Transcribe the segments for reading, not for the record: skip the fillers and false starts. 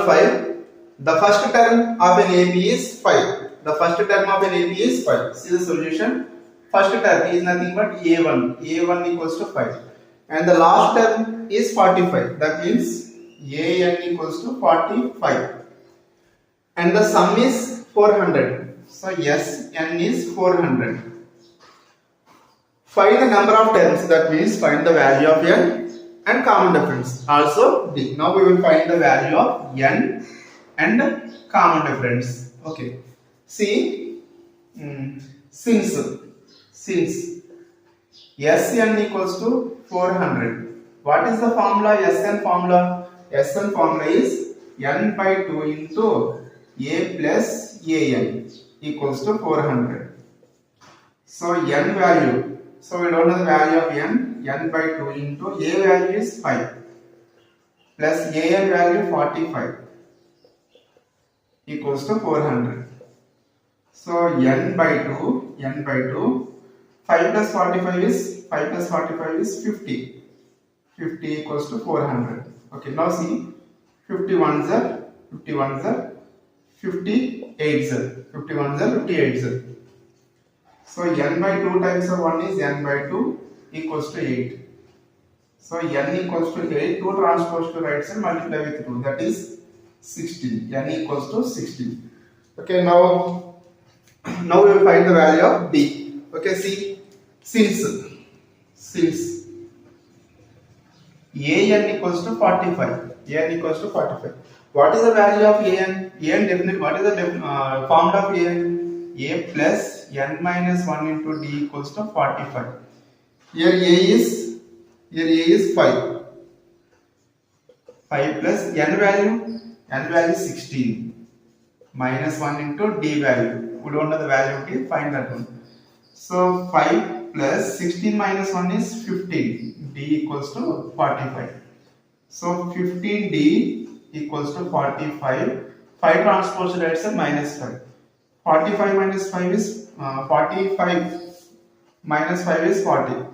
5. The first term of an AP is 5. The first term of an AP is 5. See the solution. First term is nothing but A1. A1 equals to 5. And the last term is 45. That means AN equals to 45. And the sum is 400. So SN is 400. Find the number of terms, that means find the value of N and common difference. Also D. Now we will find the value of N and common difference. Okay. See, since Sn equals to 400. What is the formula? Sn formula. Sn formula is N by 2 into A plus An equals to 400. So N value. So we don't know the value of N by 2 into A value is 5 plus An value 45 equals to 400. So N by 2, 5 plus 45 is 50. 50 equals to 400. Okay, now see 51s are 58s are 58s. So N by 2 times of 1 is N by 2 equals to 8. So N equals to 8, 2 transpose to right side, multiply with 2, that is 16. N equals to 16. Okay, now we will find the value of D. Okay, see, since An equals to 45. What is the value of An? Definitely, what is the formula of An? A plus N minus 1 into D equals to 45. Here A is 5. 5 plus N value 16. Minus 1 into D value. We don't know the value of D, find that one. So 5 plus 16 minus 1 is 15. D equals to 45. So 15D equals to 45. 5 transpose right side minus 5. 45 minus 5 is 45 minus 5 is 40.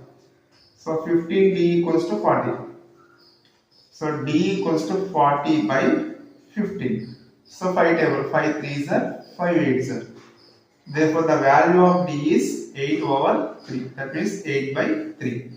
So 15D equals to 40. So D equals to 40 by 15. So 5 table, 5 3s are 5 8s are. Therefore the value of D is 8 over 3. That means 8 by 3.